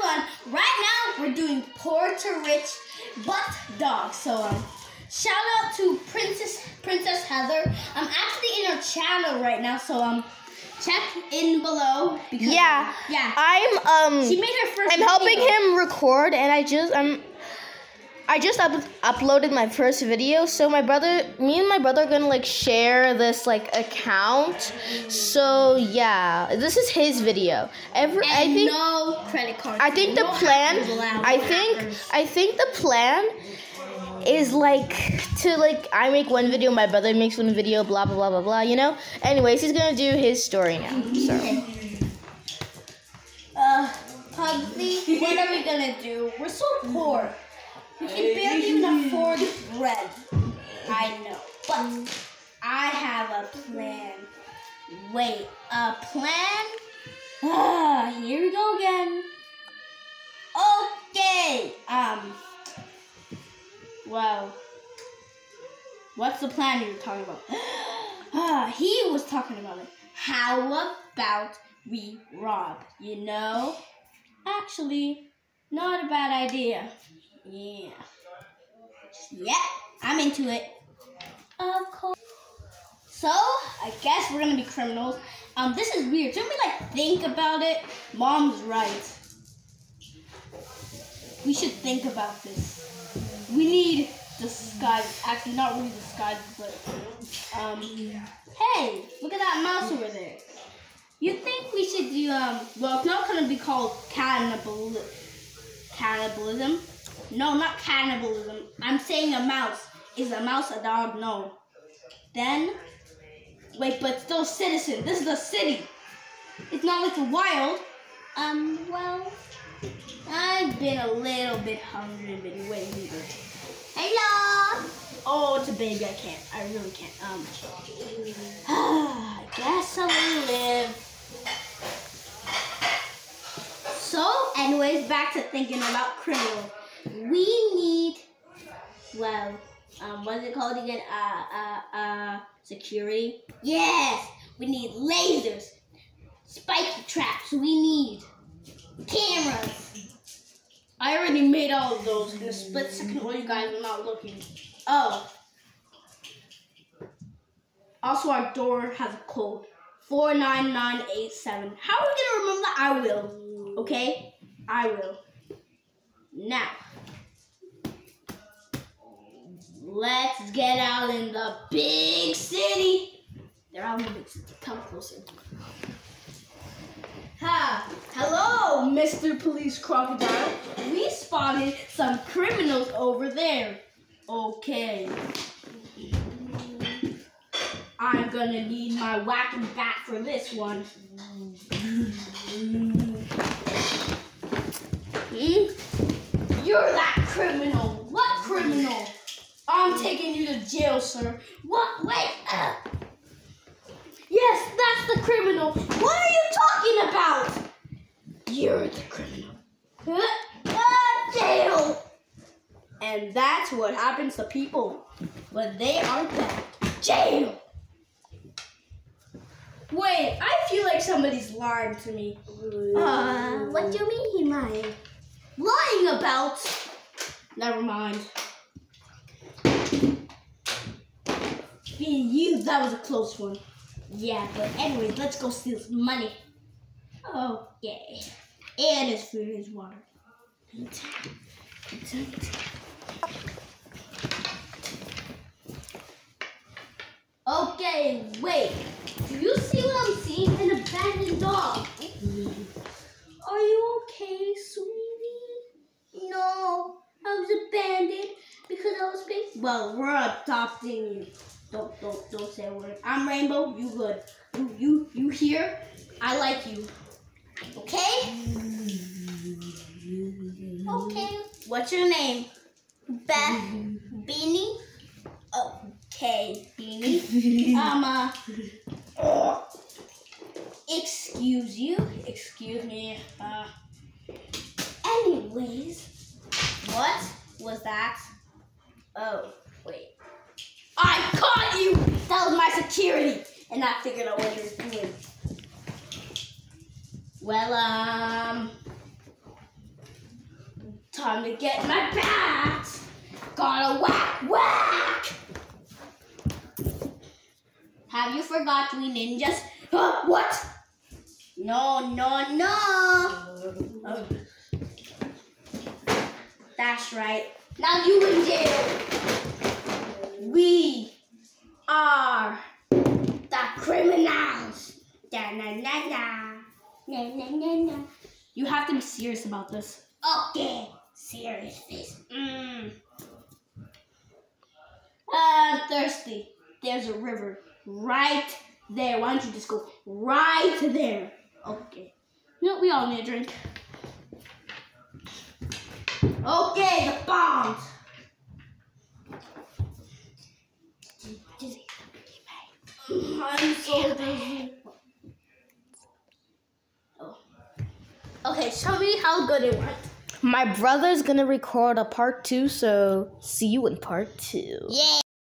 everyone, right now we're doing poor to rich but dog. So shout out to Princess Heather. I'm actually in her channel right now, so check in below because yeah. She made her first I'm video. helping him record, and I just uploaded my first video. So me and my brother are gonna like share this like account. So yeah, this is his video. I think no credit card. I think the plan. I think the plan is like to like I make one video, my brother makes one video, blah blah blah blah blah. You know. Anyways, he's gonna do his story now. So. Pugsley, what are we gonna do? We're so poor. We can barely even afford bread. I know, but I have a plan. Wait, a plan? Here we go again. Okay. Well, what's the plan you were talking about? He was talking about it. How about we rob? You know? Actually, not a bad idea. Yeah. Yep, I'm into it. Of course. So, I guess we're gonna be criminals. This is weird. Shouldn't we like think about it? Mom's right. We should think about this. We need disguise. Actually, not really disguise, but hey, look at that mouse over there. You think we should do well, it's not gonna be called cannibalism. No, not cannibalism. I'm saying a mouse. Is a mouse a dog? No. Then, wait, but still citizen. This is the city. It's not like the wild. Well, I've been a little bit hungry and been waiting either. Hello. Oh, it's a baby. I really can't. I guess I'll live. So, anyways, back to thinking about criminal. We need, well, what's it called again? Security. Yes, we need lasers, spiky traps. We need cameras. I already made all of those in a split second while you guys were not looking. Oh. Also, our door has a code, 49987. How are we gonna remember that? I will. Okay, I will. Now, let's get out in the big city. They're out in the big city. Come closer. Hello, Mr. Police Crocodile. We spotted some criminals over there. Okay. I'm gonna need my whacking bat for this one. You're that criminal. What criminal? I'm taking you to jail, sir. What? Wait. Yes, that's the criminal. What are you talking about? You're the criminal. Jail. And that's what happens to people when they are bad. Jail. Wait, I feel like somebody's lying to me. What do you mean he lying? Lying about? Never mind. Being you, that was a close one. Yeah, but anyways, let's go steal some money. Okay. And his food and his water. Okay, wait. Do you see what I'm seeing? An abandoned dog. Are you okay, sweetie? No, I was abandoned because I was being. Well, we're adopting you. Don't say a word. I'm Rainbow. You good? You here? I like you. Okay? Okay. What's your name? Beth? Beanie? Okay, Beanie. Excuse you. Excuse me. Anyways, what was that? Oh, wait. I caught you! That was my security, and I figured out what you were doing. Well, time to get my bat. Gotta whack. Have you forgot we ninjas? What? No. Oh. That's right. Now you in jail. We are the criminals. Da-na-na-na. Na-na-na-na. You have to be serious about this. Okay. Serious face. Thirsty. There's a river right there. Why don't you just go right there? Okay. You know, we all need a drink. Okay, the bombs. I'm so dizzy. Oh. Okay, show me how good it went. My brother's gonna record a part 2, so see you in part 2. Yeah.